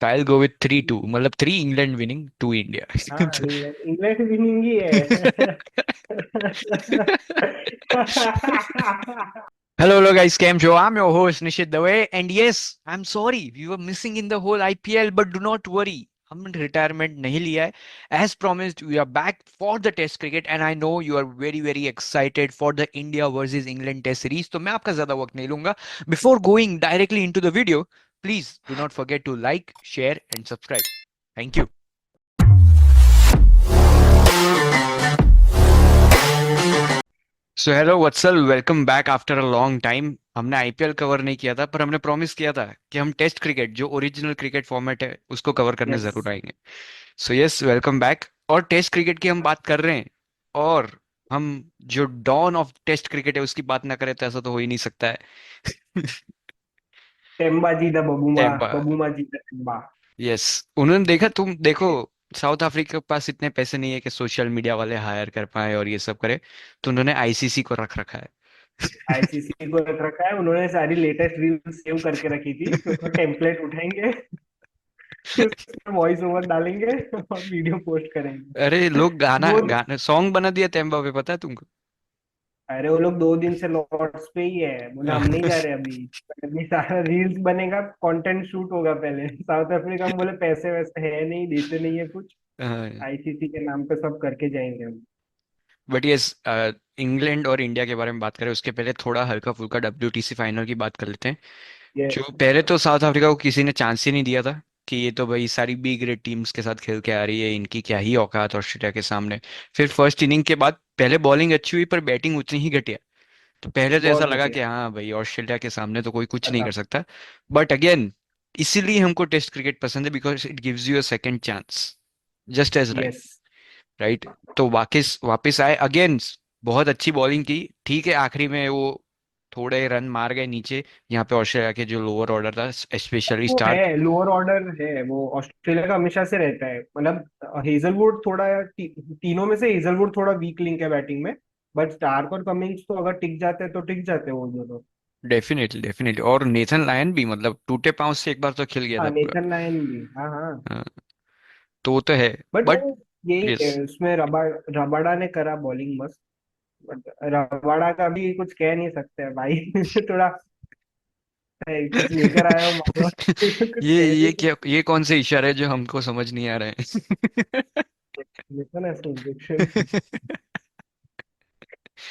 I'll go with 3-2, मतलब 3 England winning 2 हाँ, India. England England winning ही है। Hello, hello guys, Cam Joe. I'm your host Nishit Dave, and yes, I'm sorry we were missing in the whole IPL, but do not worry. हमने retirement नहीं लिया है. As promised, we are back for the Test cricket, and I know you are very very excited for the India versus England Test series. तो मैं आपका ज्यादा वक्त नहीं लूंगा. Before going directly into the video, please do not forget to like, share, and subscribe. Thank you. So hello Vatsal, welcome back after a long time. हमने IPL cover नहीं किया था, पर हमने प्रॉमिस किया था कि हम टेस्ट क्रिकेट जो ओरिजिनल क्रिकेट फॉर्मेट है उसको कवर करने यस। जरूर आएंगे. So yes, welcome back. और टेस्ट क्रिकेट की हम बात कर रहे हैं. और हम जो डॉन ऑफ टेस्ट क्रिकेट है उसकी बात ना करें तो ऐसा तो हो ही नहीं सकता है. Temba ji the Bavuma, Temba. Bavuma ji the Temba. Yes. उन्होंने देखा, तुम देखो, साउथ अफ्रीका के पास इतने पैसे नहीं है कि सोशल मीडिया वाले हायर कर पाए और ये सब करे. तो उन्होंने आईसीसी को रख रखा है. आईसीसी को रख रखा है उन्होंने, सारी लेटेस्ट रील्स सेव करके रखी थी, उसका टेम्पलेट उठाएंगे, उसमें वॉइस ओवर डालेंगे और वीडियो पोस्ट करेंगे। अरे लोग गाना वो गाना सॉन्ग बना दिया तेंबा पे, पता है तुमको? अरे वो लोग 2 दिन से लॉर्ड्स पे ही है, बोले हम नहीं जा रहे अभी। अभी सारा रील्स बनेगा, कंटेंट शूट होगा पहले। साउथ अफ्रीका में बोले पैसे वैसे है नहीं, देते नहीं है कुछ। आईसीसी के नाम पे सब करके जाएंगे हम। बट यस, इंग्लैंड और इंडिया के बारे में बात करें उसके पहले थोड़ा हल्का फुल्का डब्ल्यूटीसी फाइनल की बात कर लेते हैं. जो यस। पहले तो साउथ अफ्रीका को किसी ने चांस ही नहीं दिया था कि ये तो भाई सारी बी ग्रेड टीम्स के साथ खेल के आ रही है, इनकी क्या ही औकात ऑस्ट्रेलिया के सामने. फिर फर्स्ट इनिंग के बाद पहले बॉलिंग अच्छी हुई पर बैटिंग उतनी ही घटिया. तो पहले तो ऐसा बहुत लगा कि घटिया। हाँ भाई, ऑस्ट्रेलिया के सामने तो कोई कुछ नहीं खत्म। कर सकता. बट अगेन, इसीलिए हमको टेस्ट क्रिकेट पसंद है, because it gives you a second chance, just as yes. Right. तो वाकिस वापस आए अगेन. बहुत अच्छी बॉलिंग की. ठीक है, आखिरी में वो थोड़े रन मार गए नीचे. यहाँ पे ऑस्ट्रेलिया के जो लोअर ऑर्डर था, स्पेशली वो स्टार्क. है, लोअर ऑर्डर है वो, ऑस्ट्रेलिया का हमेशा से रहता है मतलब। हेजलवुड थोड़ा तीनों में से हेजलवुड थोड़ा वीक लिंक है बैटिंग में। बट स्टार्क और कमिंग्स तो अगर टिक जाते हैं तो टिक जाते हैं वो दोनों। Definitely definitely. और नेथन लायन भी, मतलब टूटे पांव से एक बार तो खिल गया हाँ, था पूरा. नेथन लायन भी, हाँ हाँ। हाँ, तो वो तो है. बट बट वो यही है, यस. उसमें रबाडा ने करा बॉलिंग मस्त। बट रबाडा का भी कुछ कह नहीं सकते हैं भाई। थोड़ा है, कुछ लेकर आया हो मानो। कुछ कह नहीं ये क्या, सकते। ये कौन से इशारे हैं जो हमको समझ नहीं आ रहे हैं? देखो ना इंजेक्शन।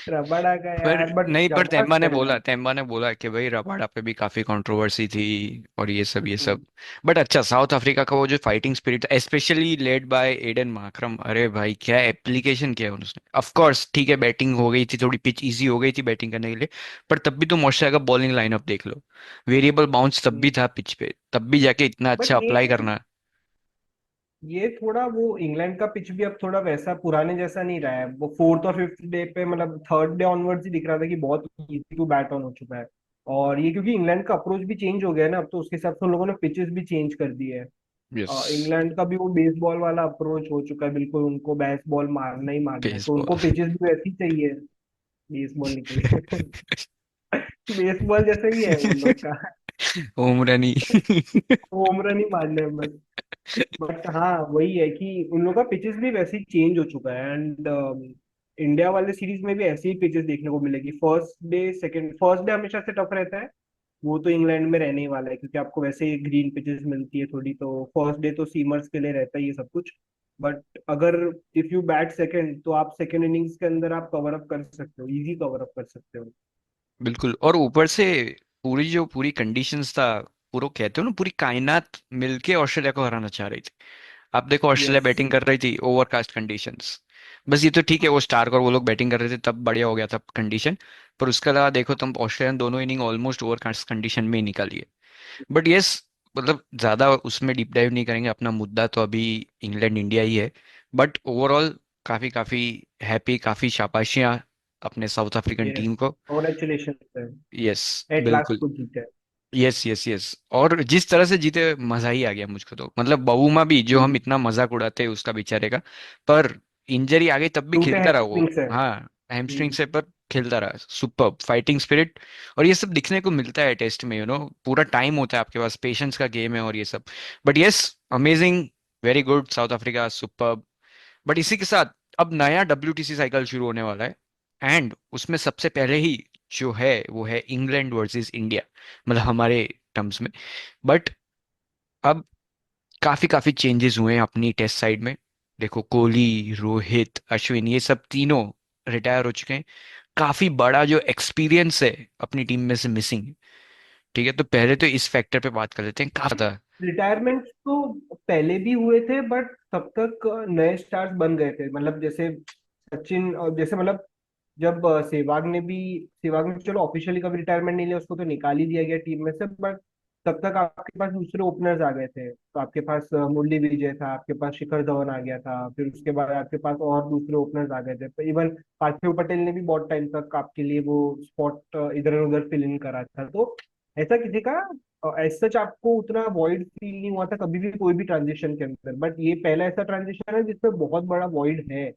रबाडा का पर यार, बट नहीं, पर जबरदस्त है यार। तेम्बा ने बोला कि भाई रबाडा पे भी काफी कंट्रोवर्सी थी और ये सब. बट अच्छा, साउथ अफ्रीका का वो जो फाइटिंग स्पिरिट था, specially led by Aiden Markram, अरे भाई क्या एप्लीकेशन किया उसने. ऑफ कोर्स ठीक है, बैटिंग हो गई थी थोड़ी, पिच इजी हो गई थी बैटिंग करने के लिए. पर तब भी तुम ऑस्ट्रेलिया का बॉलिंग लाइनअप देख लो. वेरिएबल बाउंस तब भी था पिच पे, तब भी जाके इतना बट अच्छा अप्लाई करना. ये थोड़ा वो इंग्लैंड का पिच भी अब थोड़ा वैसा पुराने जैसा नहीं रहा है। वो फोर्थ और फिफ्थ डे पे, मतलब थर्ड डे ऑनवर्ड्स ही दिख रहा था कि बहुत इजी टू बैट ऑन हो चुका है। और ये क्योंकि इंग्लैंड का अप्रोच भी चेंज हो गया है ना अब, तो उसके हिसाब से उन लोगों ने पिचेस भी चेंज कर दिए है। यस. इंग्लैंड का भी वो बेसबॉल वाला अप्रोच हो चुका है बिल्कुल, उनको बेसबॉल मारना ही मारना है, तो उनको बेसबॉल. पिचेस भी वैसी चाहिए। बेसबॉल निकले। बेसबॉल जैसा ही है उन लोग का। होम रन ही. होम रन ही मारना है बस। बट हाँ, वही है कि उन लोग का पिचेस भी वैसे ही चेंज हो चुका है। एंड इंडिया वाले सीरीज में भी ऐसे ही पिचेस देखने को मिलेगी। फर्स्ट डे हमेशा से टफ रहता है। वो तो इंग्लैंड में रहने ही वाला है, क्योंकि आपको वैसे ही ग्रीन पिचेस मिलती है थोड़ी, तो फर्स्ट डे तो सीमर्स के लिए रहता है ये सब कुछ। बट अगर इफ यू बैट सेकंड, तो आप सेकंड इनिंग्स के अंदर आप कवर अप कर सकते हो, इजी कवर अप कर सकते हो। बिल्कुल. और ऊपर से पूरी जो पूरी कंडीशंस था, पूरा कहते हो ना, पूरी कायनात मिलके ऑस्ट्रेलिया को हराना चाह रही थी. आप देखो, ऑस्ट्रेलिया यस। बैटिंग कर रही थी, ओवरकास्ट कंडीशंस. बस ये तो ठीक है, वो स्टार्क और वो लोग बैटिंग कर रहे थे तब बढ़िया हो गया था कंडीशन. पर उसके अलावा देखो तुम, ऑस्ट्रेलिया ने दोनों इनिंग ऑलमोस्ट ओवरकास्ट कंडीशन में ही निकाली है. बट यस, मतलब ज्यादा उसमें डीप डाइव नहीं करेंगे, अपना मुद्दा तो अभी इंग्लैंड इंडिया ही है. बट ओवरऑल काफी काफी हैप्पी, काफी शाबाशियां अपने साउथ अफ्रीकन यस। टीम को. Congratulation sir. Yes. At last बिल्कुल. कुछ जीता यस यस यस. और जिस तरह से जीते, मजा ही आ गया मुझको तो. मतलब बवुमा भी, जो है। हम इतना मजाक उड़ाते हैं उसका बेचारे का, पर इंजरी आ गई तब भी टूटे खेलता रहा वो. हैमस्ट्रिंग से। हाँ, हैमस्ट्रिंग से. पर खेलता रहा, सुपर फाइटिंग स्पिरिट। और ये सब दिखने को मिलता है टेस्ट में, पूरा टाइम होता है आपके पास, पेशेंस का गेम है और ये सब। But yes, amazing, very good south Africa, super. But इसी के साथ अब नया WTC साइकिल शुरू होने वाला है, एंड उसमें सबसे पहले ही जो है वो है इंग्लैंड वर्सेस इंडिया, मतलब हमारे टर्म्स में। बट अब काफी काफी चेंजेस हुए हैं अपनी टेस्ट साइड में। देखो, कोहली, रोहित, अश्विन, ये सब तीनों रिटायर हो चुके हैं। काफी बड़ा जो एक्सपीरियंस है अपनी टीम में से मिसिंग है। ठीक है, तो पहले तो इस फैक्टर पे बात कर लेते हैं, कहा था। रिटायरमेंट तो पहले भी हुए थे, बट तब तक नए स्टार्स बन गए थे। मतलब जैसे सचिन, और जैसे मतलब जब सहवाग ने चलो ऑफिशियली कभी रिटायरमेंट नहीं लिया, उसको तो निकाल ही दिया गया टीम में से, बट तब तक आपके पास दूसरे ओपनर्स आ गए थे। तो आपके पास मुरली विजय था, आपके पास शिखर धवन आ गया था, फिर उसके बाद आपके पास और दूसरे ओपनर्स आ गए थे। तो इवन पार्थिव पटेल ने भी बहुत टाइम तक आपके लिए वो स्पॉट इधर उधर फिल इन करा था। तो ऐसा किसी का एज सच आपको उतना वॉइड फील नहीं हुआ था कभी भी कोई भी ट्रांजिशन के अंदर। बट ये पहला ऐसा ट्रांजिशन है जिसमें बहुत बड़ा वॉइड है।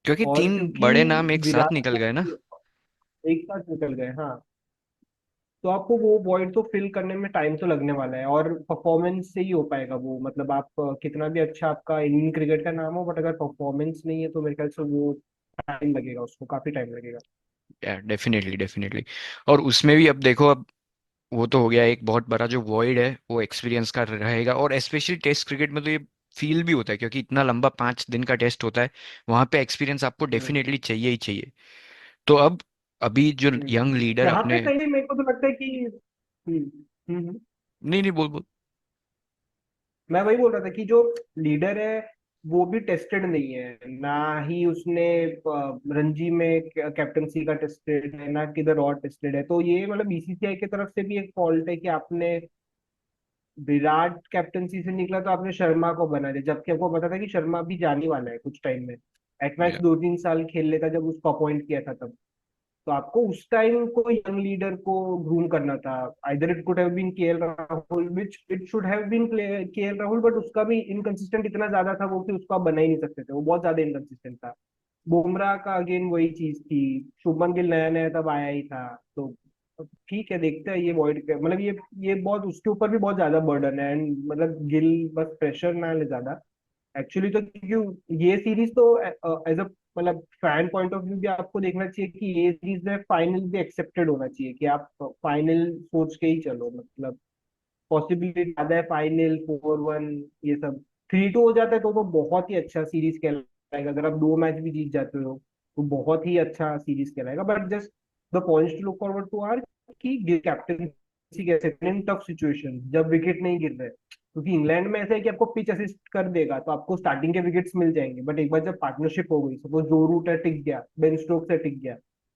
क्योंकि और तीन क्योंकि बड़े नाम एक साथ विराट निकल गए ना। कोहली एक साथ निकल गए, हाँ, तो आपको वो वॉइड तो फिल करने में टाइम तो लगने वाला है। और परफॉर्मेंस से ही हो पाएगा वो। मतलब आप कितना भी अच्छा आपका इंडियन क्रिकेट का नाम हो, बट अगर परफॉर्मेंस नहीं है तो मेरे ख्याल से वो टाइम लगेगा, उसको काफी टाइम लगेगा। यार डेफिनेटली डेफिनेटली। और उसमें भी अब देखो, अब वो तो हो गया, एक बहुत बड़ा जो वॉइड है वो एक्सपीरियंस का रहेगा। और स्पेशली टेस्ट क्रिकेट में तो ये फील भी होता है, क्योंकि इतना लंबा 5 दिन का टेस्ट होता है, वहां पे एक्सपीरियंस आपको हम्म। डेफिनेटली चाहिए ही चाहिए। तो अब अभी जो यंग लीडर यहाँ पे अपने। कहीं मेरे को तो लगता है कि नहीं नहीं, बोल बोल। मैं वही बोल रहा था कि जो लीडर है वो भी टेस्टेड नहीं है ना। ही उसने रणजी में कैप्टनसी का टेस्टेड है ना, किधर और टेस्टेड है। तो ये मतलब बीसीसीआई की तरफ से भी एक फॉल्ट है कि आपने विराट कैप्टनसी से निकला तो आपने शर्मा को बना दिया, जबकि आपको पता था कि शर्मा भी जाने वाला है कुछ टाइम में। एटमैक्स या 2-3 साल खेल लेता जब उसको अपॉइंट किया था तब। तो आपको उस टाइम को यंग लीडर को ग्रूम करना था। Either it could have been KL Rahul, which it should have been KL Rahul, but उसका भी इनकंसिस्टेंट इतना ज्यादा था वो कि उसको आप बना ही नहीं सकते थे, वो बहुत ज्यादा इनकंसिस्टेंट था। बुमराह का अगेन वही चीज थी। शुभमन गिल नया नया तब आया ही था। तो ठीक है, देखते हैं ये वॉइड मतलब ये बहुत उसके ऊपर भी बहुत ज्यादा बर्डन है। एंड मतलब गिल बस प्रेशर ना ले ज्यादा। एक्चुअली तो क्योंकि ये सीरीज तो एज अ मतलब फैन पॉइंट ऑफ व्यू भी आपको देखना चाहिए कि ये सीरीज में फाइनल भी एक्सेप्टेड होना चाहिए, कि आप फाइनल सोच के ही चलो। मतलब पॉसिबिलिटी ज्यादा है फाइनल 4-1, ये सब 3-2 हो जाता है तो बहुत ही अच्छा सीरीज कहलाएगा। अगर आप 2 मैच भी जीत जाते हो तो बहुत ही अच्छा सीरीज कहलाएगा। But just the points to look forward to are कि कैप्टनसी कैसे इन टफ सिचुएशन जब विकेट नहीं गिर रहे। क्योंकि इंग्लैंड में ऐसा है कि आपको पिच असिस्ट कर देगा तो आपको स्टार्टिंग के विकेट्स मिल जाएंगे, बट एक बार जब पार्टनरशिप हो गई, सपोज जो रूट है टिक गया, बेन स्टोक्स है टिक गया,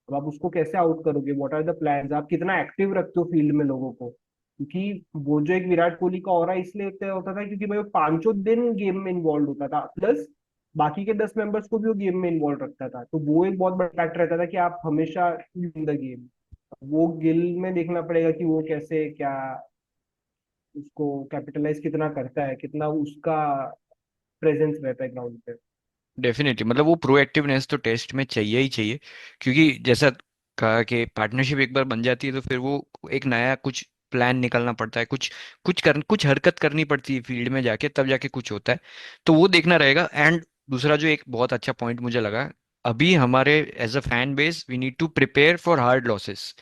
अब आप उसको कैसे आउट करोगे? What are the plans? आप कितना एक्टिव रखते हो फील्ड में लोगों को? क्योंकि वो जो एक विराट कोहली का ऑरा इसलिए होता था क्योंकि भाई वो पांचों दिन गेम में इन्वॉल्व होता था, प्लस बाकी के 10 मेंबर्स को भी वो गेम में इन्वॉल्व रखता था। तो वो एक बहुत बड़ा फैक्टर रहता था कि आप हमेशा इन द गेम। वो गिल में देखना पड़ेगा कि वो कैसे क्या उसको कैपिटलाइज कितना करता है, कितना उसका प्रेजेंस रहता है ग्राउंड पे। डेफिनेटली, मतलब वो प्रोएक्टिवनेस तो टेस्ट में चाहिए ही चाहिए। क्योंकि जैसा कहा कि पार्टनरशिप एक बार बन जाती है तो फिर वो एक नया कुछ प्लान निकलना पड़ता है, कुछ हरकत करनी पड़ती है फील्ड में जाके, तब जाके कुछ होता है। तो वो देखना रहेगा। एंड दूसरा जो एक बहुत अच्छा पॉइंट मुझे लगा, अभी हमारे as a fan base we need to prepare for hard losses,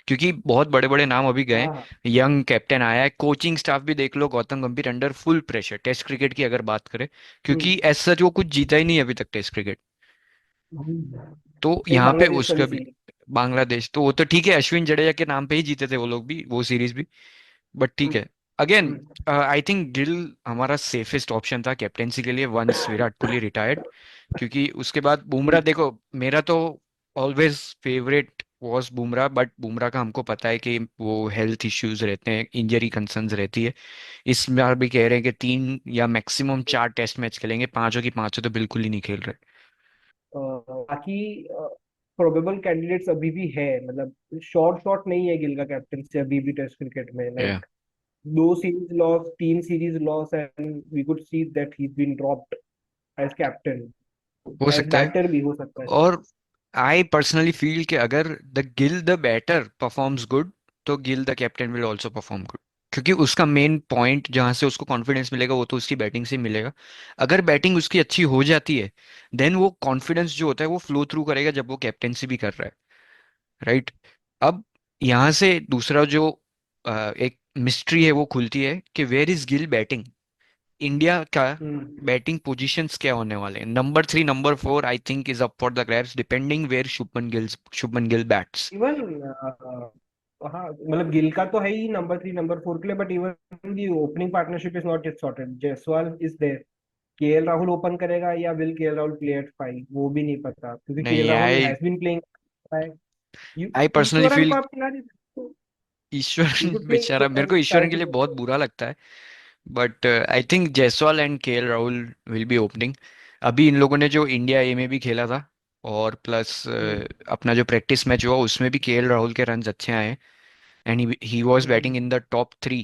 क्योंकि बहुत बड़े बड़े नाम अभी गए। हाँ यंग कैप्टन आया है, कोचिंग स्टाफ भी देख लो, Gautam Gambhir under full pressure test cricket की अगर बात करें, क्योंकि हम्म, एज सच वो कुछ जीता ही नहीं अभी तक टेस्ट क्रिकेट। तो नहीं, यहाँ पे बांग्लादेश का भी उसका भी, सीरीज। बांग्लादेश तो वो तो ठीक है, अश्विन जडेजा के नाम पे ही जीते थे वो लोग भी वो सीरीज भी। बट ठीक हम्म, है, अगेन हम्म, आई थिंक गिल हमारा सेफेस्ट ऑप्शन था कैप्टेंसी के लिए वंस विराट कोहली रिटायर्ड। क्योंकि उसके बाद बुमराह, हम्म। देखो मेरा तो always favourite was Bumrah, but Bumrah का हमको पता है कि वो हेल्थ इश्यूज रहते हैं, इंजरी कंसर्न्स रहती है। इस बार भी कह रहे हैं कि 3 या मैक्सिमम 4 टेस्ट मैच खेलेंगे, पांचों की पांचों तो बिल्कुल ही नहीं खेल रहे। बाकी प्रोबेबल कैंडिडेट्स अभी भी है। मतलब शॉर्ट शॉर्ट नहीं है गिल का कैप्टन से अभी भी टेस्ट क्रिकेट में। या like 2 series loss, 3 series loss, and we could see that he been dropped as captain, हो एज सकता है। बैटर भी हो सकता है। और आई पर्सनली फील कि अगर the Gill the batter performs good, तो Gill the captain will also perform good. क्योंकि उसका मेन पॉइंट जहां से उसको कॉन्फिडेंस मिलेगा वो तो उसकी बैटिंग से ही मिलेगा। अगर बैटिंग उसकी अच्छी हो जाती है, देन वो कॉन्फिडेंस जो होता है वो फ्लो थ्रू करेगा जब वो कैप्टेंसी भी कर रहा है, राइट। अब यहाँ से दूसरा जो एक मिस्ट्री है वो खुलती है कि where is Gill batting. India का हम्म। बैटिंग पोजीशंस क्या होने वाले हैं? Number 3, number 4 I think is up for the grabs depending where Shubman Gill bats. Even हाँ, मतलब गिल का तो है ही नंबर 3 नंबर 4 के लिए, but even the opening partnership is not yet sorted. Jaiswal is there. KL Rahul open करेगा या will KL Rahul play at 5, वो भी नहीं पता, क्योंकि केएल नहीं, Rahul I has been playing. I personally Easwaran को फील आप खिला नहीं सकते। यू ईश्वरन शुड प्ले बेचारा, मेरे को ईश्वरन ईश्वरन साइड के लिए बहुत टू। बुरा लगता है। But I think Jaiswal and KL Rahul will be opening. अभी इन लोगों ने जो इंडिया ए में भी खेला था, और प्लस अपना जो प्रैक्टिस मैच हुआ उसमें भी केएल राहुल के रन अच्छे आए, and he was batting in the top 3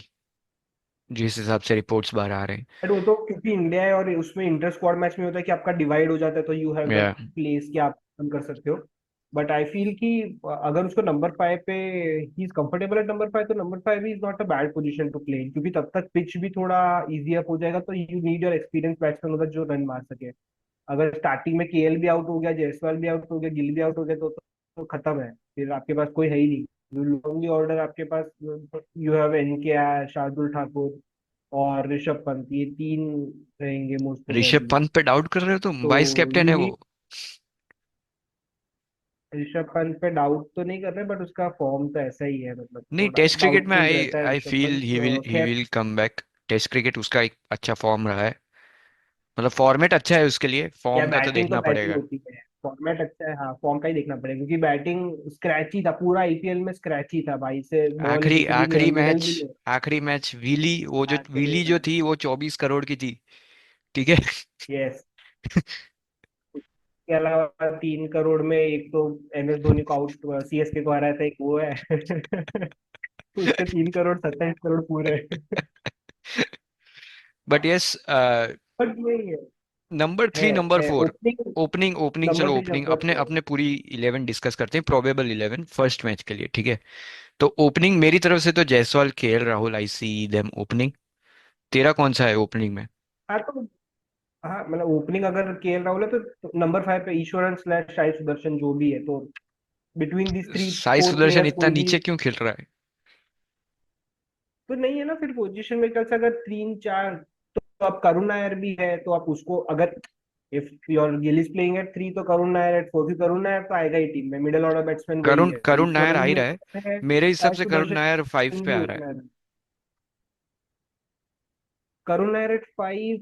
जिस हिसाब से रिपोर्ट्स बाहर आ रहे बट वो तो क्योंकि इंडिया है, और उसमें इंटर स्क्वाड मैच में होता है कि आपका डिवाइड हो जाता है, तो यू हैव दैट हैं। प्लेस कि आप रन कर सकते हो। बट आई फील कि अगर उसको नंबर 5 पे he is comfortable at number 5, तो number 5 is not a bad position to play, क्योंकि तब तक पिच भी थोड़ा इजी अप हो जाएगा, तो you need your experience batsman उधर जो रन मार सके। अगर स्टार्टिंग में केएल भी आउट हो गया, जायसवाल भी आउट हो गया, गिल भी आउट हो गया, तो खत्म है, फिर आपके पास कोई है ही नहीं। लॉन्गली ऑर्डर आपके पास, you have NK, Shardul Thakur और ऋषभ पंत, ये तीन रहेंगे मोस्ट ऋषभ प्रोबेबली। पंत पे डाउट कर रहे हो तुम? तो वाइस कैप्टन यू है वो। नीड। ऋषभ पंत पे डाउट तो नहीं कर रहे, बट उसका फॉर्म तो ऐसा ही है, मतलब नहीं, थोड़ा टेस्ट क्रिकेट में डाउटफुल आई रहता है I Rishabh feel Pant. He खैर, will come back. Test cricket उसका एक अच्छा फॉर्म रहा है, मतलब फॉर्मेट अच्छा है उसके लिए, या फॉर्म का तो बैटिंग तो देखना बैटिंग पड़ेगा। होती है, फॉर्मेट अच्छा है, हाँ फॉर्म का ही देखना पड़ेगा, क्योंकि बैटिंग स्क्रैची था, पूरा आईपीएल में स्क्रैची था भाई, से बॉल आखिरी एक भी नहीं, आखिरी मिडल मैच भी नहीं। आखिरी मैच विली, वो जो आखिरी विली जो में। थी वो 24 करोड़ की थी, ठीक है। यस। के अलावा 3 करोड़ में एक तो एमएस धोनी को आउट, सीएसके को हराया था, एक वो है। उसके 3 करोड़ 27 करोड़ पूरे। बट यस, बट यही नंबर 3, नंबर है 4, ओपनिंग। ओपनिंग ओपनिंग नंबर चलो 3 ओपनिंग नंबर अपने 4। अपने पूरी 11 डिस्कस करते हैं, प्रोबेबल 11 फर्स्ट मैच के लिए, ठीक है। तो ओपनिंग मेरी तरफ से तो जायसवाल, केएल राहुल, आई सी देम ओपनिंग। तेरा कौन सा है ओपनिंग में? हाँ तो, हाँ मतलब ओपनिंग अगर केएल राहुल है, तो नंबर 5 पे ईश्वरन स्लैश साई सुदर्शन जो भी है, तो between this three Sai four Sudarshan players इतना कोई भी। नीचे क्यों खेल रहा है? तो नहीं है ना फिर पोजीशन में, ख्याल से अगर 3 4, तो अब करुण नायर भी है, तो आप उसको अगर, if your Gill is playing at 3, तो करुण नायर एट 4, करुण नायर तो आएगा ही टीम में, मिडिल ऑर्डर बैट्समैन वही करुण है, करुण नायर आ ईश्वरन ही भी रहा है। ओपन है, मेरे हिसाब साई से करुण नायर 5 सुदर्शन पे भी आ रहा है। ओपन है। करुण नायर एट 5,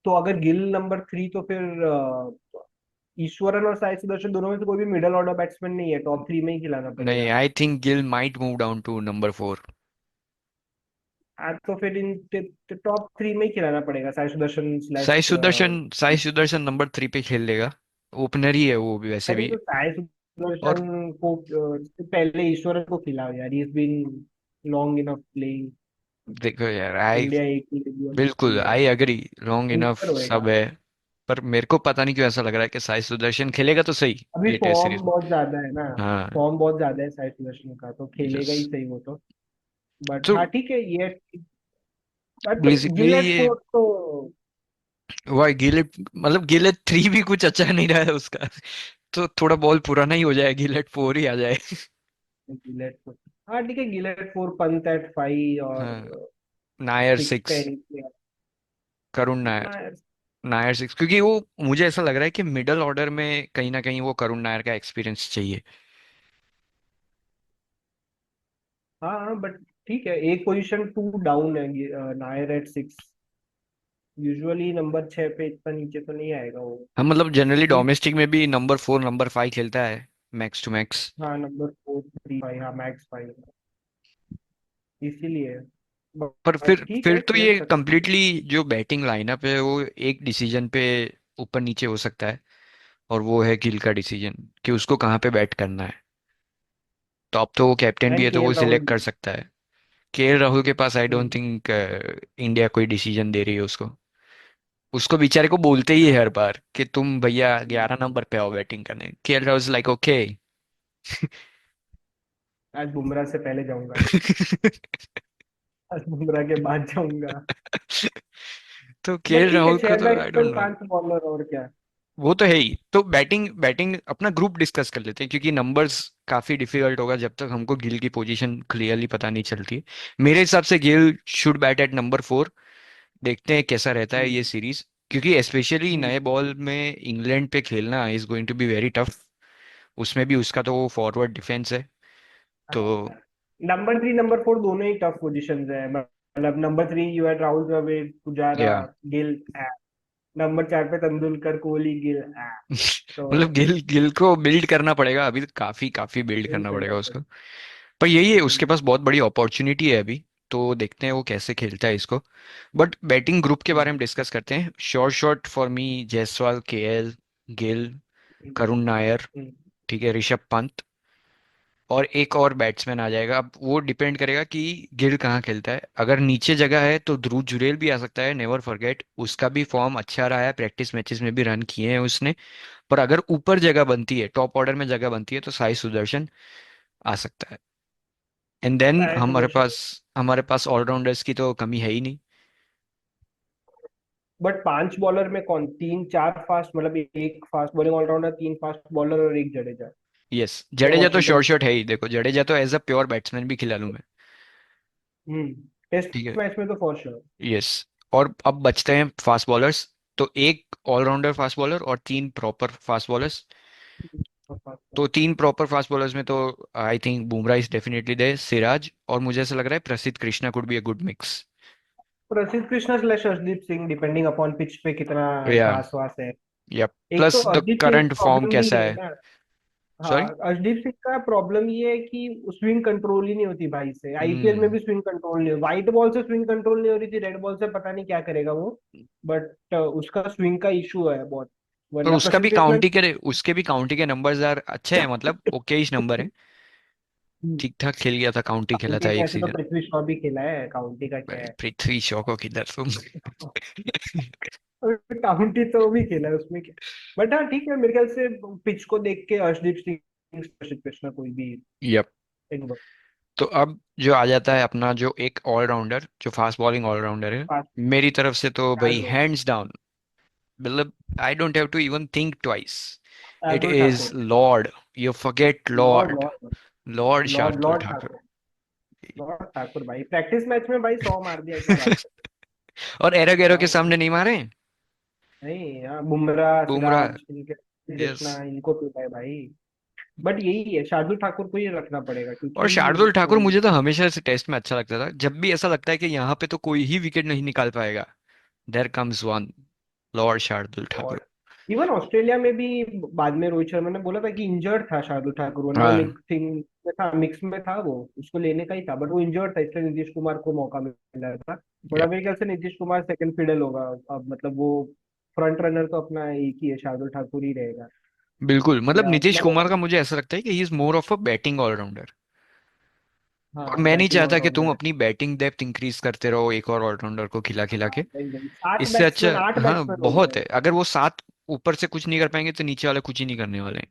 तो अगर गिल नंबर 3, तो फिर ईश्वरन और साई सुदर्शन दोनों में से कोई भी मिडिल ऑर्डर बैट्समैन नहीं है, टॉप 3 में ही खिलाना नहीं, पड़ेगा। I think Gill might move down to number 4। आज तो फिर इन टॉप 3 में ही खिलाना पड़ेगा, साई सुदर्शन साई स्लैश। सुदर्शन साई सुदर्शन नंबर 3 पे खेल लेगा, ओपनर ही है वो भी वैसे अरे भी। तो साई और सुदर्शन को पहले ईश्वरन को खिलाओ यार, he is been long enough playing देखो यार, आई इंडिया ए की लिए और उसके बिल्कुल लिए। आई अग्री, लॉन्ग इनफ ऊपर सब होएगा। है। पर मेरे को पता नहीं क्यों ऐसा लग रहा है कि साई सुदर्शन खेलेगा तो सही अभी ये टेस्ट फॉर्म सीरीज में। बहुत ज्यादा है ना। हाँ। फॉर्म बहुत ज्यादा है साई सुदर्शन का, तो खेलेगा यस। ही सही वो तो। बट तो हाँ ठीक है ये। बट बेसिकली गिलेट ये फोर्थ तो। वह गिलेट, मतलब गिलेट 3 भी कुछ अच्छा नहीं रहा है उसका। तो थोड़ा बॉल पुराना ही हो जाए, गिलेट 4 ही आ जाए। Gillette fourth. हाँ ठीक है, गिलेट फोर, पंत एट 5 और हाँ, नायर 6 पे 6, करुण नायर। हाँ यार। नायर 6, क्योंकि वो मुझे ऐसा लग रहा है कि मिडल ऑर्डर में कहीं ना कहीं वो करुण नायर का एक्सपीरियंस चाहिए। हाँ हाँ, बट ठीक है, एक पोजीशन टू डाउन है, नायर एट 6। यूजुअली नंबर 6 पे इतना नीचे तो नहीं आएगा वो। हम मतलब जनरली ठीक। डोमेस्टिक में भी नंबर 4 नंबर 5 खेलता है, मैक्स टू मैक्स। हाँ नंबर 4 3 5, हाँ मैक्स 5, इसीलिए। पर बट ठीक फिर है, तो खेल ये सकते हैं। कंप्लीटली जो बैटिंग लाइनअप है वो एक डिसीजन पे ऊपर नीचे हो सकता है, और वो है गिल का डिसीजन कि उसको कहाँ पे बैट करना है। तो अब तो वो कैप्टन भी एंड है तो वो केएल राहुल सिलेक्ट कर भी। सकता है। केएल राहुल के पास I don't hmm. Think India कोई डिसीजन दे रही है उसको। उसको बेचारे को बोलते ही है हाँ। हर बार कि तुम भैया हम्म। 11 नंबर पे आओ बैटिंग करने। KL Rahul like okay. आज बुमराह से पहले जाऊंगा। आज बुमराह के बाद जाऊंगा। तो बट केएल ठीक है, राहुल का छह तो I don't batsman know. 5 bowler और क्या। वो तो है ही। तो बैटिंग बैटिंग अपना ग्रुप डिस्कस कर लेते हैं, क्योंकि नंबर्स काफी डिफिकल्ट होगा जब तक हमको गिल की पोजीशन क्लियरली पता नहीं चलती। मेरे हिसाब से Gill should bat at number 4। देखते हैं कैसा रहता है ये हम्म। सीरीज, क्योंकि स्पेशली हम्म। नए बॉल में इंग्लैंड पे खेलना is going to be very tough. उसमें भी उसका तो फॉरवर्ड डिफेंस है। तो नंबर 3 नंबर 4 दोनों ही टफ पोजीशन है। मतलब number 3 you had Rahul Dravid, Pujara, या गिल। नंबर 4 पे तेंदुलकर, कोहली, गिल। तो मतलब गिल गिल को बिल्ड करना पड़ेगा अभी, तो काफी काफी बिल्ड गिल करना करना पड़ेगा उसको। पड़ेगा। पर यही है, उसके हम्म। पास बहुत बड़ी अपॉर्चुनिटी है अभी। तो देखते हैं वो कैसे खेलता है इसको। बट बैटिंग ग्रुप के बारे हम्म। में डिस्कस करते हैं। Short short for me, Jaiswal, KL, Gill, Karun Nair, hmm. ठीक है, ऋषभ पंत, और एक और बैट्समैन आ जाएगा। अब वो डिपेंड करेगा कि गिल कहाँ खेलता है। अगर नीचे जगह है तो ध्रुव जुरैल भी आ सकता है, नेवर फॉरगेट, उसका भी फॉर्म अच्छा रहा है, प्रैक्टिस मैचेस में भी रन किए हैं उसने। पर अगर ऊपर जगह बनती है, टॉप ऑर्डर में जगह बनती है, तो साई सुदर्शन आ सकता है। एंड देन साय हमारे सुदर्शन। पास हमारे पास ऑलराउंडर्स की तो कमी है ही नहीं। बट 5 बॉलर में कौन, 3 4 फास्ट, मतलब एक fast bowling allrounder, 3 fast bowler और एक जडेजा। यस, तो जडेजा तो वॉशिंगटन शॉर्ट शॉट है सुंदर। ही। देखो जडेजा तो एज अ प्योर बैट्समैन भी खिला लूं मैं। टेस्ट ठीक है। मैच में तो फॉर श्योर। यस। और अब बचते हैं फास्ट बॉलर्स। तो एक ऑलराउंडर फास्ट बॉलर और 3 प्रॉपर फास्ट बॉलर्स। तो 3 प्रॉपर फास्ट बॉलर्स में तो I think Bumrah is definitely there, Siraj, और मुझे ऐसा लग रहा है Prasidh Krishna could be a good mix. Prasidh Krishna slash Arshdeep Singh, depending upon pitch पे कितना या घास वास है। या एक तो plus the Arshdeep Singh current form problem ये कैसा है है। ना। हाँ, सॉरी। अर्शदीप सिंह का प्रॉब्लम ये है कि स्विंग कंट्रोल ही नहीं होती भाई से। आईपीएल में हम्म। भी स्विंग कंट्रोल नहीं, व्हाइट बॉल से स्विंग कंट्रोल नहीं हो रही थी, रेड बॉल से पता नहीं क्या करेगा वो। बट उसका स्विंग का इशू है बहुत। पर वरना प्रसिद्ध कृष्णा। उसके भी काउंटी के नंबर्स यार अच्छे हैं, मतलब ओके इस नंबर है। ठीक ठाक खेल गया था, काउंटी खेला था काउंटी में एक ऐसे तो सीजन। पृथ्वी शॉ भी खेला है, काउंटी का क्या भाई है। पृथ्वी शॉ को किधर तुम। काउंटी तो भी खेला है उसमें क्या। बट हाँ ठीक है, मेरे ख्याल से पिच को देख के अर्शदीप सिंह, प्रसिद्ध कृष्णा कोई भी यप। एक बार तो अब जो आ जाता है अपना जो एक ऑलराउंडर, जो फास्ट बॉलिंग ऑलराउंडर है, पास। मेरी तरफ से तो भाई शार्दुल। हैंड्स डाउन, मतलब I don't have to even think twice. It Shardul is Thakur. Lord, you forget lord lord, lord lord lord Shardul lord Thakur. Thakur. Lord Thakur भाई प्रैक्टिस मैच में भाई 100 मार दिया, क्या बात और एरो कर गैरो रहा के हूँ। सामने नहीं मारे। नहीं यार, बुमराह, बुमराह। सिराज, इनके यस। कृष्णा, इनको पीटा है भाई। बट यही है, शार्दुल ठाकुर को ही रखना पड़ेगा और क्योंकि शार्दुल ठाकुर वो। मुझे तो हमेशा से टेस्ट में अच्छा लगता था। जब भी ऐसा लगता है कि यहाँ पे तो कोई ही विकेट नहीं निकाल पाएगा, there comes one, lord Shardul Thakur. और इवन ऑस्ट्रेलिया में भी बाद में रोहित शर्मा ने बोला था कि इंजर्ड था शार्दुल ठाकुर, वरना वो हाँ। मिक्सिंग में था, मिक्स में था वो, उसको लेने का ही था, बट वो इंजर्ड था, इसलिए नीतीश कुमार को मौका मिला था। बट या अब मेरे ख्याल से नीतीश कुमार सेकंड फिडल होगा। अब मतलब वो फ्रंट रनर तो अपना एक ही है, शार्दुल ठाकुर ही रहेगा। बिल्कुल, मतलब या नीतीश कुमार मतलब। का मुझे ऐसा लगता है कि he is more of a batting allrounder. और हाँ, मैं नहीं बैटिंग चाहता कि तुम ऑलराउंडर है। अपनी बैटिंग डेप्थ इंक्रीज करते रहो एक और ऑलराउंडर को खिला खिला हाँ के। वही वही, सात इससे अच्छा, बैट्समैन आठ हाँ बैट्समैन हो बहुत गए। है, अगर वो 7 ऊपर से कुछ नहीं कर पाएंगे तो नीचे वाले कुछ ही नहीं करने वाले हैं।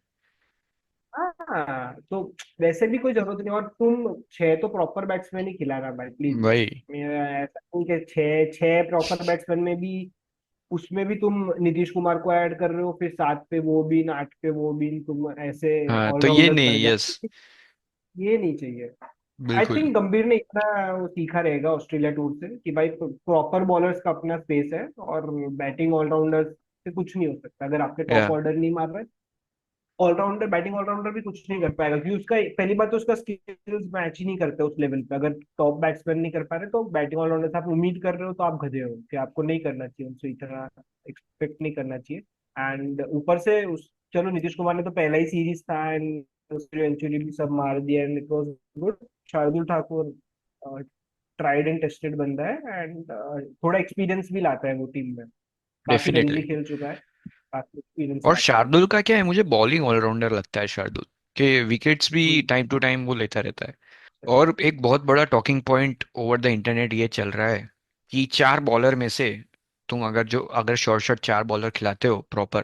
हाँ तो वैसे भी कोई जरूरत नहीं, और तुम 6 तो प्रॉपर बैट्समैन ही खिलाना भाई प्लीज। भाई। मेरा ऐसा नहीं कि छह छह प्रॉपर बैट्समैन में भी, उसमें भी तुम नीतीश कुमार को ऐड कर रहे हो, फिर 7 पे वो भी, 8 पे वो भी, तुम ऐसे हाँ तो ये ऑलराउंडर कर नहीं, यस। जाओ। ये नहीं चाहिए। आई बिल्कुल। थिंक गंभीर ने इतना वो सीखा रहेगा ऑस्ट्रेलिया टूर से कि भाई प्रॉपर बॉलर्स का अपना स्पेस है, और बैटिंग ऑलराउंडर्स से कुछ नहीं हो सकता अगर आपके टॉप या ऑर्डर नहीं मार रहे। ऑलराउंडर, बैटिंग ऑलराउंडर भी कुछ नहीं कर पाएगा, क्योंकि उसका पहली बात तो उसका स्किल्स मैच ही नहीं करते उस लेवल पे। अगर टॉप बैट्समैन नहीं कर पा रहे तो बैटिंग ऑलराउंडर से आप उम्मीद कर रहे हो तो आप गधे हो, कि आपको नहीं करना चाहिए, उनसे इतना एक्सपेक्ट नहीं करना चाहिए। एंड ऊपर से उस, चलो नीतीश कुमार ने तो पहला ही सीरीज था एंड सेंचुरी भी सब मार दिया and it was good. Shardul Thakur tried and tested बंदा है, एंड थोड़ा एक्सपीरियंस भी लाता है वो टीम में। काफी रणजी डेफिनेटली। खेल चुका है, काफी एक्सपीरियंस और लाता है वो। शार्दुल का क्या है, मुझे बॉलिंग ऑलराउंडर लगता है शार्दुल के, विकेट्स भी हम्म। टाइम टू टाइम वो लेता रहता है। सही और है। एक बहुत बड़ा talking point over the internet ये चल रहा है कि 4 बॉलर में से तुम अगर शॉर्ट शॉर्ट 4 बॉलर खिलाते हो प्रॉपर,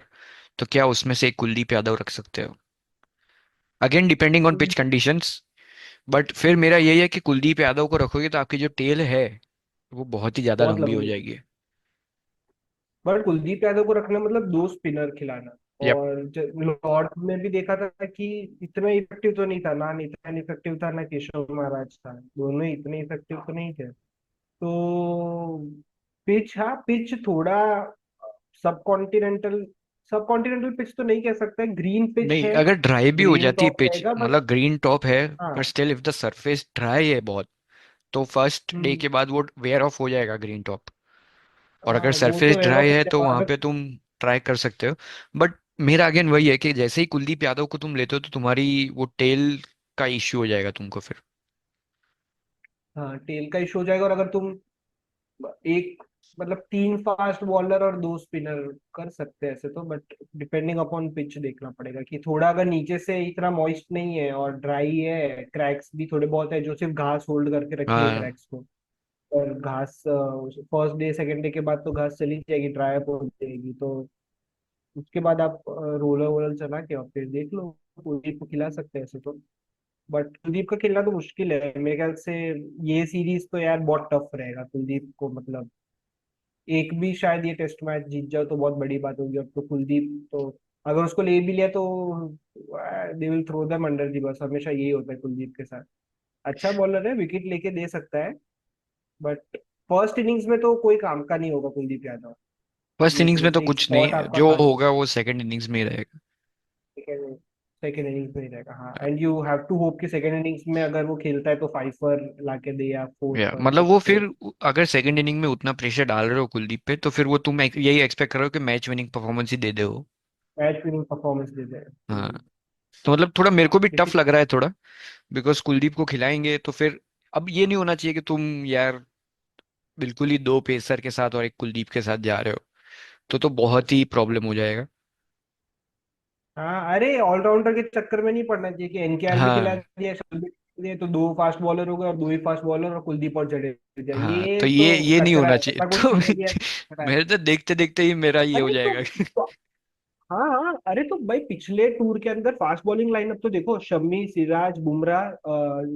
तो क्या उसमें से एक कुलदीप यादव रख सकते हो? Again depending on pitch conditions. But फिर मेरा यही है कि कुलदीप यादव को रखोगे तो आपकी जो टेल है वो बहुत ही ज्यादा बहुत लंबी हो लंबी। जाएगी। बट कुलदीप यादव को रखना मतलब दो स्पिनर खिलाना। यप। और लॉर्ड्स में भी देखा था कि इतना इफेक्टिव तो नहीं था, ना नितिन इफेक्टिव था, ना केशव महाराज था, दोनों ही इतने इफेक्टिव तो नहीं थे। तो पिच, हाँ पिच थोड़ा सब कॉन्टिनेंटल, सब कॉन्टिनेंटल पिच तो नहीं कह सकते, ग्रीन पिच नहीं, है। अगर ड्राई भी हो ग्रीन जाती है टॉप पिच, रहेगा बट। मतलब ग्रीन टॉप है, पर हाँ। Still if the surface dry है बहुत, तो फर्स्ट डे हम्म। के बाद वो वेयर ऑफ हो जाएगा ग्रीन टॉप। और हाँ अगर वो सरफेस तो एयर ड्राई ऑफ हो है तो जाएगा वहां अगर। पे तुम ट्राई कर सकते हो। बट मेरा अगेन वही है कि जैसे ही कुलदीप यादव को तुम लेते हो तो तुम्हारी वो टेल का इश्यू हो जाएगा तुमको फिर। हाँ टेल का इशू हो जाएगा। और अगर तुम एक मतलब तीन फास्ट बॉलर और दो स्पिनर कर सकते हैं ऐसे तो, बट डिपेंडिंग अपॉन पिच देखना पड़ेगा कि थोड़ा अगर नीचे से इतना मॉइस्ट नहीं है और ड्राई है, क्रैक्स भी थोड़े बहुत है, जो सिर्फ घास होल्ड करके रखी है हाँ। क्रैक्स को। और घास फर्स्ट डे सेकंड डे के बाद तो घास चली जाएगी, ड्राई अप हो जाएगी, तो उसके बाद आप रोलर वोलर चला के और फिर देख लो। कुलदीप को खिला सकते हैं ऐसे तो। बट कुलदीप का खेलना तो मुश्किल है मेरे ख्याल से। ये सीरीज तो यार बहुत टफ रहेगा कुलदीप को, मतलब एक भी शायद ये टेस्ट मैच जीत जाओ तो बहुत बड़ी बात होगी। अब तो कुलदीप तो अगर उसको ले भी लिया तो they will throw them under the bus, हमेशा यही होता है कुलदीप के साथ। अच्छा बॉलर है, विकेट लेके दे सकता है, बट फर्स्ट इनिंग्स में तो कोई काम का नहीं होगा कुलदीप यादव। फर्स्ट ये इनिंग्स में तो जैसे एक कुछ नहीं, स्पॉट आपका जो खाली होगा वो सेकंड इनिंग्स में ही रहेगा। सेकेंड सेकेंड इनिंग्स में ही रहेगा। हाँ and you have to hope कि सेकेंड इनिंग्स में अगर वो खेलता है तो फाइफर लाके दे या फोर या पर मतलब कुछ वो तो। फिर, अगर सेकंड इनिंग में उतना प्रेशर डाल रहे हो कुलदीप पे, तो फिर वो तुम यही एक्सपेक्ट करो कि मैच विनिंग परफॉर्मेंस ही दे दे वो। मैच विनिंग परफॉर्मेंस दे दे। हाँ। तो मतलब थोड़ा मेरे को भी टफ लेकिन लग रहा है थोड़ा, बिकॉज कुलदीप को खिलाएंगे तो फिर अब ये नहीं होना चाहिए कि तुम यार बिल्कुल ही दो पेसर के साथ और एक कुलदीप के साथ जा रहे हो, तो बहुत ही प्रॉब्लम हो जाएगा। हाँ अरे ऑलराउंडर के चक्कर में नहीं पड़ना चाहिए कि एनकेआर भी खिला हाँ। दिया, शमी भी खिला दिया, तो दो फास्ट बॉलर हो गए और दो ही फास्ट बॉलर और कुलदीप और जडेजा, हाँ, ये तो ये तो ये नहीं कचरा होना है, चाहिए। ऐसा कुछ तो नहीं है, कचरा है। मेरे तो देखते देखते ही मेरा ये हो अरे जाएगा। तो हाँ हाँ, अरे तो भाई पिछले टूर के अंदर फास्ट बॉलिंग लाइनअप तो देखो, शम्मी, सिराज, बुमराह,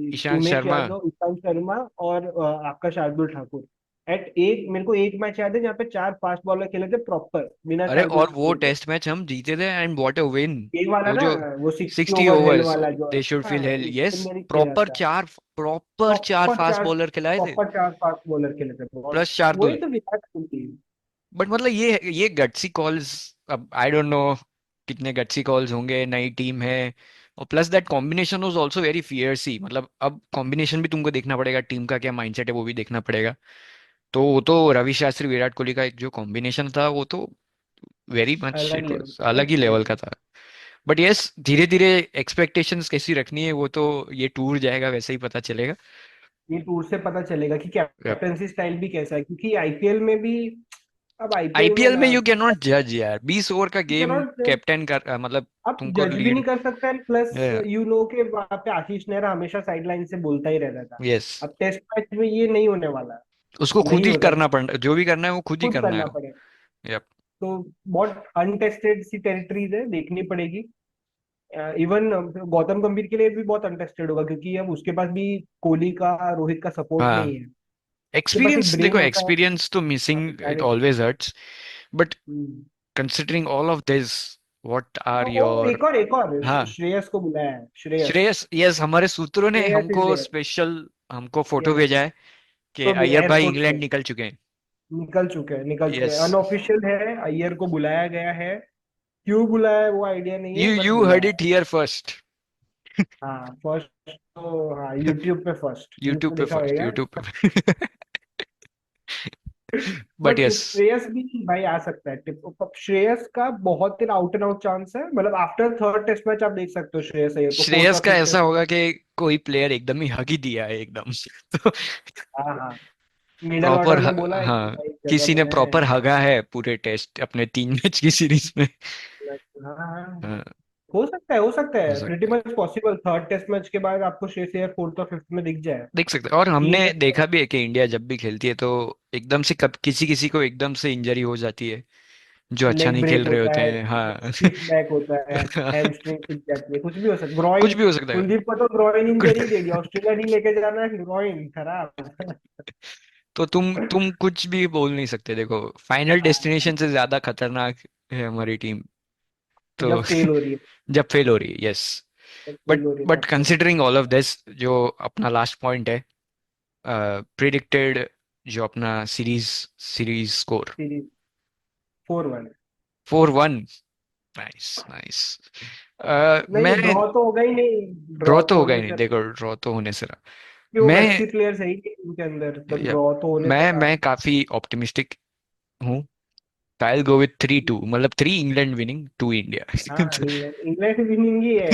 ईशांत उमेश शर्मा। यादव, ईशांत शर्मा और आपका शार्दुल ठाकुर। एट एक मेरे को एक मैच याद है जहाँ पे चार फास्ट बॉलर खेले थे प्रॉपर बिना अरे शार्दुल और वो ठाकुर के। टेस्ट मैच हम जीते थे, एंड व्हाट अ विन। ये वाला वो ना, जो वो 60 60 ओवर हेल ओवर्स वाला जो। दे शुड हाँ फील हेल, यस। उसके अंदर ही खेला प्रॉपर था। चार, प्रॉपर चार प्रॉपर फास्ट चार, बॉलर खिलाए थे, प्रॉपर चार फास्ट बॉलर खेले थे बहुत। प्लस शार्दुल। वही तो विराट कोहली। बट मतलब ये गट्सी कॉल्स, अब आई डोंट नो कितने गट्सी कॉल्स होंगे, नई टीम है। और plus that combination was also very fierce, मतलब अब कॉम्बिनेशन भी तुमको देखना पड़ेगा, टीम का क्या माइंडसेट है वो भी देखना पड़ेगा। तो वो तो रवि शास्त्री विराट कोहली का एक जो कॉम्बिनेशन था वो तो वेरी मच, अलग इट लेवल वाज का था अलग ही लेवल का था। बट यस, धीरे धीरे एक्सपेक्टेशंस कैसी रखनी है वो तो ये टूर जाएगा वैसे ही पता चलेगा। ये टूर से पता चलेगा कि Yep. कैप्टनसी स्टाइल भी कैसा है, क्योंकि आईपीएल में भी, अब आईपीएल में आईपीएल में ना, यू कैन नॉट जज यार, 20 ओवर का यू गेम कैनॉट, कैप्टन कर मतलब आप तुमको जज भी लीड। नहीं कर सकते हैं, प्लस यू नो के वहां पे आशीष नेहरा हमेशा साइडलाइन से बोलता ही रहता था। यस, अब टेस्ट मैच में ये नहीं होने वाला, उसको खुद नहीं ही होता, करना पड़ना, जो भी करना है वो खुद ही खुद करना है। करना पड़ेगा। यप। तो बहुत अनटेस्टेड सी टेरिटरीज है, देखनी पड़ेगी। इवन गौतम गंभीर के लिए भी बहुत अनटेस्टेड होगा, क्योंकि अब उसके पास भी कोहली का, रोहित का सपोर्ट नहीं हाँ, है। उसके पास एक एक्सपीरियंस ब्रेन देखो, होता है। एक्सपीरियंस तो हाँ, missing, it direct- always hurts. But hmm. Considering all of this, what are और योर। एक और हाँ, श्रेयस को बुलाया है, श्रेयस। श्रेयस, यस, हमारे सूत्रों ने श्रेयस इज हमको देयर। स्पेशल, हमको फोटो यस। भेजा है कि तो अय्यर भाई एयरपोर्ट से इंग्लैंड निकल चुके हैं। निकल चुके हैं, यस, अनऑफिशियल है, अय्यर को बुलाया गया है। क्यों बुलाया है वो आइडिया नहीं है, यू बट यू हर्ड बुलाया इट है। Here first. हाँ फर्स्ट तो, हाँ यूट्यूब पे फर्स्ट, तुमने यूट्यूब तो पे देखा फर्स्ट, होगा। यूट्यूब पे। बट बट यस, श्रेयस भी भाई आ सकता है टिप, श्रेयस का बहुत ही आउट एंड आउट चांस है, मतलब आफ्टर थर्ड टेस्ट मैच आप देख सकते हो श्रेयस अय्यर को, फोर्थ श्रेयस और का फिफ्थ ऐसा टेस्ट। होगा कि कोई प्लेयर एकदम ही हक ही दिया है एकदम। तो हाँ हाँ, मिडल प्रॉपर, ऑर्डर में बोला है कि हाँ, भाई जगह किसी ने बनाए प्रॉपर हैं। हगा है पूरे टेस्ट अपने 3 मैच की सीरीज में। हाँ हाँ, हाँ। हो सकता हो है, प्रीटी सकता है। Much possible, third test match के बाद आपको श्रेयस अय्यर फोर्थ और फिफ्थ में दिख जाए। देख सकते हैं, और हमने तीन देखा मैच भी है कि इंडिया जब भी खेलती है तो एकदम से कब किसी किसी को एकदम से इंजरी हो जाती है, जो अच्छा लेग नहीं ब्रेक खेल रहे होता होते है, हैं। हाँ। स्लिप बैक होता है, हैमस्ट्रिंग टूट जाती है, कुछ भी हो सकता है, कुछ ग्रॉइन। भी हो सकता है। कुलदीप को तो ग्रॉइन कुछ- इंजरी दे दिया, ऑस्ट्रेलिया नहीं लेके जाना है, ग्रॉइन खराब। तो तुम कुछ भी बोल नहीं सकते। देखो, फाइनल हाँ, डेस्टिनेशन से ज्यादा खतरनाक है हमारी टीम। तो जब फेल हो रही है, जब फेल हो रही है, यस। जब बट फेल हो रही है बट तब तो कंसिडरिंग ऑल ऑफ दिस, जो अपना लास्ट पॉइंट है, प्रिडिक्टेड, जो अपना series series score. Series 4-1। 4-1। Nice nice. नहीं, मैं ड्रॉ तो होगा ही नहीं, ड्रॉ ड्रॉ तो तो होगा ही होने नहीं, से, देखो ड्रॉ तो होने से रहा। क्यों, मैं अच्छी प्लेयर्स है ही नहीं उनके अंदर, तो या, ड्रॉ तो होने से रहा। मैं काफी ऑप्टिमिस्टिक हूँ। I'll go with 3-2, मतलब 3 इंग्लैंड विनिंग, 2 इंडिया। हाँ, इंग्लैंड इंग्लैंड विनिंग ही है।